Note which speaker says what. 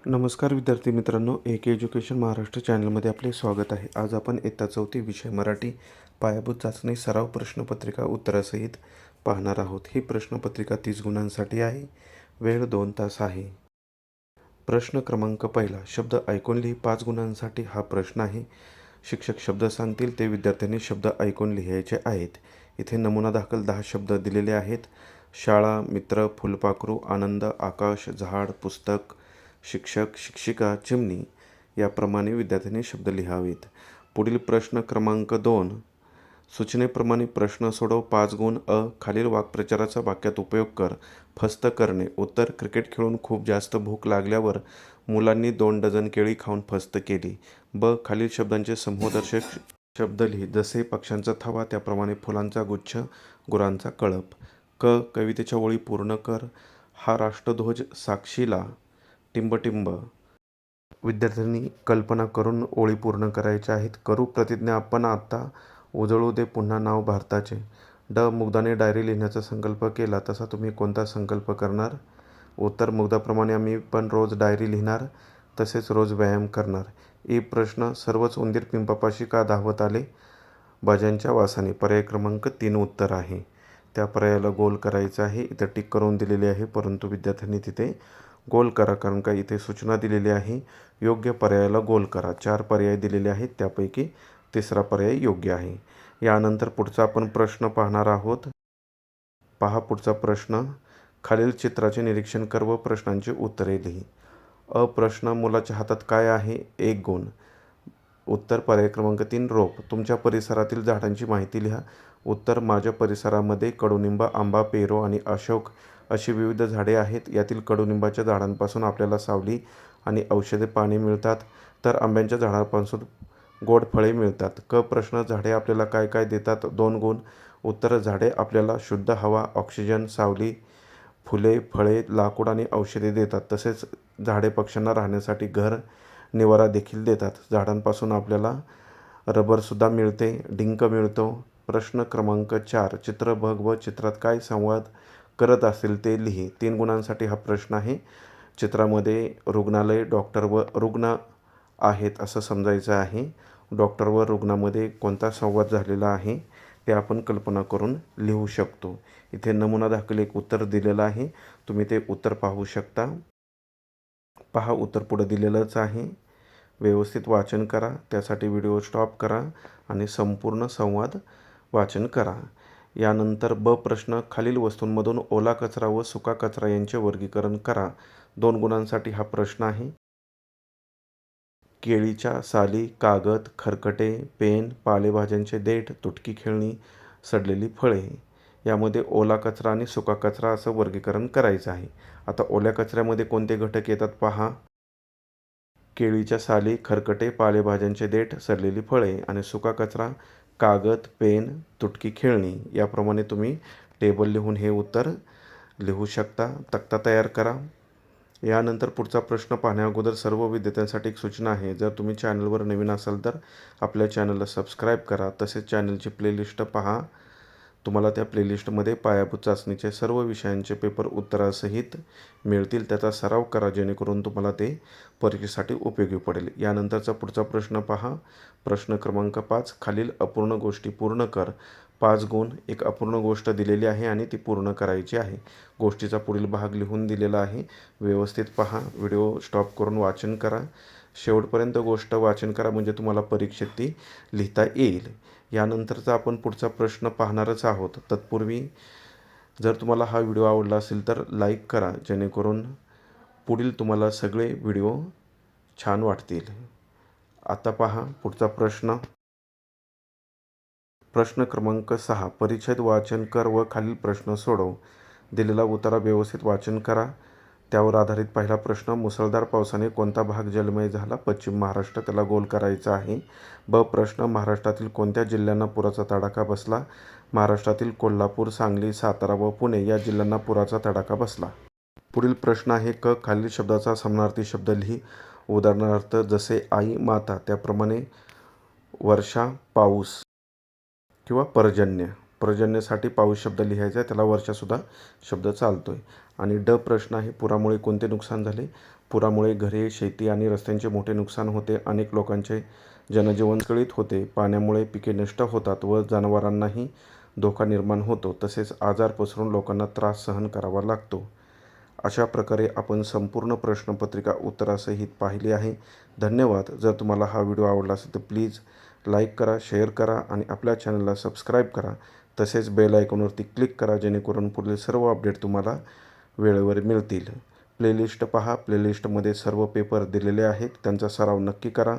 Speaker 1: नमस्कार विद्यार्थी मित्रांनो, एक एज्युकेशन महाराष्ट्र चॅनलमध्ये आपले स्वागत आहे. आज आपण इयत्ता 4थी विषय मराठी पायाभूत चाचणी सराव प्रश्नपत्रिका उत्तरासहित पाहणार आहोत. ही प्रश्नपत्रिका 30 गुणांसाठी आहे. वेळ 2 तास आहे. प्रश्न क्रमांक पहिला, शब्द ऐकून लिही. 5 गुणांसाठी हा प्रश्न आहे. शिक्षक शब्द सांगतील ते विद्यार्थ्यांनी शब्द ऐकून लिहायचे आहेत. इथे नमुना दाखल 10 शब्द दिलेले आहेत. शाळा, मित्र, फुलपाखरू, आनंद, आकाश, झाड, पुस्तक, शिक्षक, शिक्षिका, चिमणी याप्रमाणे विद्यार्थ्यांनी शब्द लिहावेत. पुढील प्रश्न क्रमांक 2, सूचनेप्रमाणे प्रश्न सोडव. 5 गुण. खालील वाक्प्रचाराचा वाक्यात उपयोग कर. फस्त करणे. उत्तर, क्रिकेट खेळून खूप जास्त भूक लागल्यावर मुलांनी 2 डझन केळी खाऊन फस्त केली. खालील शब्दांचे समूहदर्शक शब्द लिही. जसे पक्ष्यांचा थवा, त्याप्रमाणे फुलांचा गुच्छ, गुरांचा कळप. कवितेच्या ओळी पूर्ण कर. हा राष्ट्रध्वज साक्षीला टिंबटिंब. विद्यार्थ्यांनी कल्पना करून ओळी पूर्ण करायच्या आहेत. करू प्रतिज्ञा, आपण आता उजळू दे पुन्हा नाव भारताचे. मुग्धाने डायरी लिहिण्याचा संकल्प केला, तसा तुम्ही कोणता संकल्प करणार? उत्तर, मुग्धाप्रमाणे आम्ही पण रोज डायरी लिहिणार, तसेच रोज व्यायाम करणार. प्रश्न, सर्वच उंदीर पिंपापाशी का धावत आले? भाज्यांच्या वासाने. पर्याय क्रमांक 3 उत्तर आहे. त्या पर्यायाला गोल करायचं आहे. इथं टिक करून दिलेले आहे, परंतु विद्यार्थ्यांनी तिथे गोल करा, कारण का इथे सूचना दिलेली आहे. योग्य पर्यायाला गोल करा. 4 पर्याय दिलेले आहेत, त्यापैकी तिसरा पर्याय योग्य आहे. यानंतर पुढचा आपण प्रश्न पाहणार आहोत. पहा पुढचा प्रश्न. खालील चित्राचे निरीक्षण कर व प्रश्नांची उत्तरे लिही. प्रश्न, मुलाच्या हातात काय आहे? 1 गुण. उत्तर, पर्याय क्रमांक 3 रोप. तुमच्या परिसरातील झाडांची माहिती लिहा. उत्तर, माझ्या परिसरामध्ये कडुनिंब, आंबा, पेरू आणि अशोक अशी विविध झाडे आहेत. यातील कडुनिंबाच्या झाडांपासून आपल्याला सावली आणि औषधे पाने मिळतात, तर आंब्याच्या झाडांपासून गोड फळे मिळतात. प्रश्न, झाडे आपल्याला काय काय देतात? 2 गुण. उत्तर, झाडे आपल्याला शुद्ध हवा, ऑक्सिजन, सावली, फुले, फळे, लाकूड आणि औषधे देतात. तसेच झाडे पक्ष्यांना राहण्यासाठी घर, निवारा देखील देतात. झाडांपासून आपल्याला रबरसुद्धा मिळते, डिंक मिळतो. प्रश्न क्रमांक 4, चित्र बघ व चित्रात काय संवाद करत असेल ते लिही. 3 गुणांसाठी हा प्रश्न आहे. चित्रामध्ये रुग्णालय, डॉक्टर व रुग्ण आहेत असं समजायचं आहे. डॉक्टर व रुग्णामध्ये कोणता संवाद झालेला आहे ते आपण कल्पना करून लिहू शकतो. इथे नमुना दाखल एक उत्तर दिलेलं आहे. तुम्ही ते उत्तर पाहू शकता. पहा, उत्तर पुढे दिलेलंच आहे. व्यवस्थित वाचन करा. त्यासाठी व्हिडिओ स्टॉप करा आणि संपूर्ण संवाद वाचन करा. यानंतर प्रश्न, खालील वस्तूंमधून ओला कचरा व सुका कचरा यांचे वर्गीकरण करा. 2 गुणांसाठी हा प्रश्न आहे. केळीच्या साली, कागद, खरकटे, पेन, पालेभाज्यांचे देठ, तुटकी खेळणी, सडलेली फळे. यामध्ये ओला कचरा आणि सुका कचरा असं वर्गीकरण करायचं आहे. आता ओल्या कचऱ्यामध्ये कोणते घटक येतात पहा. केळीच्या साली, खरकटे, पालेभाज्यांचे देठ, सडलेली फळे. आणि सुका कचरा, कागद, पेन, तुटकी खेळणी. याप्रमाणे तुम्ही टेबल लिहून हे उत्तर लिहू शकता. तक्ता तयार करा. यानंतर पुढचा प्रश्न पाहण्या अगोदर सर्व विद्यार्थ्यांसाठी एक सूचना आहे. जर तुम्ही चॅनलवर नवीन असाल तर आपल्या चॅनलला सबस्क्राईब करा. तसेच चॅनलची प्लेलिस्ट पहा. तुम्हाला त्या प्लेलिस्टमध्ये पायाभूत चाचणीचे सर्व विषयांचे पेपर उत्तरासहित मिळतील. त्याचा सराव करा, जेणेकरून तुम्हाला ते परीक्षेसाठी उपयोगी पडेल. यानंतरचा पुढचा प्रश्न पहा. प्रश्न क्रमांक 5, खालील अपूर्ण गोष्टी पूर्ण कर. 5 गुण. एक अपूर्ण गोष्ट दिलेली आहे आणि ती पूर्ण करायची आहे. गोष्टीचा पुढील भाग लिहून दिलेला आहे. व्यवस्थित पहा. व्हिडिओ स्टॉप करून वाचन करा. शेवटपर्यंत गोष्ट वाचन करा, म्हणजे तुम्हाला परीक्षेत ती लिहिता येईल. यानंतरचा आपण पुढचा प्रश्न पाहणारच आहोत. तत्पूर्वी जर तुम्हाला हा व्हिडिओ आवडला असेल तर लाईक करा, जेणेकरून पुढील तुम्हाला सगळे व्हिडिओ छान वाटतील. आता पहा पुढचा प्रश्न. प्रश्न क्रमांक 6, परिच्छेद वाचन कर व खालील प्रश्न सोडव. दिलेला उतारा व्यवस्थित वाचन करा. त्यावर आधारित पहिला प्रश्न, मुसळधार पावसाने कोणता भाग जलमय झाला? पश्चिम महाराष्ट्र. त्याला गोल करायचा आहे. प्रश्न, महाराष्ट्रातील कोणत्या जिल्ह्यांना पुराचा तडाखा बसला? महाराष्ट्रातील कोल्हापूर, सांगली, सातारा व पुणे या जिल्ह्यांना पुराचा तडाखा बसला. पुढील प्रश्न आहे खालील शब्दाचा समानार्थी शब्द लिही. उदाहरणार्थ, जसे आई, माता, त्याप्रमाणे वर्षा, पाऊस किंवा पर्जन्य. पर्जन्यासाठी पाऊस शब्द लिहायचा आहे, त्याला वर्षासुद्धा शब्द चालतोय. आणि प्रश्न आहे, पुरामुळे कोणते नुकसान झाले? पुरामुळे घरे, शेती आणि रस्त्यांचे मोठे नुकसान होते. अनेक लोकांचे जनजीवन विस्कळीत होते. पाण्यामुळे पिके नष्ट होतात व जनावरांनाही धोका निर्माण होतो. तसेच आजार पसरून लोकांना त्रास सहन करावा लागतो. अशा प्रकारे आपण संपूर्ण प्रश्नपत्रिका उत्तरासहित पाहिली आहे. धन्यवाद. जर तुम्हाला हा व्हिडिओ आवडला असेल तर प्लीज लाईक करा, शेअर करा आणि आपल्या चॅनलला सबस्क्राईब करा. तसेच बेल आयकॉनवरती क्लिक करा जेणेकरून पुढील सर्व अपडेट तुम्हाला वेळेवर मिळतील. प्लेलिस्ट पहा. प्लेलिस्टमध्ये सर्व पेपर दिलेले आहेत. त्यांचा सराव नक्की करा.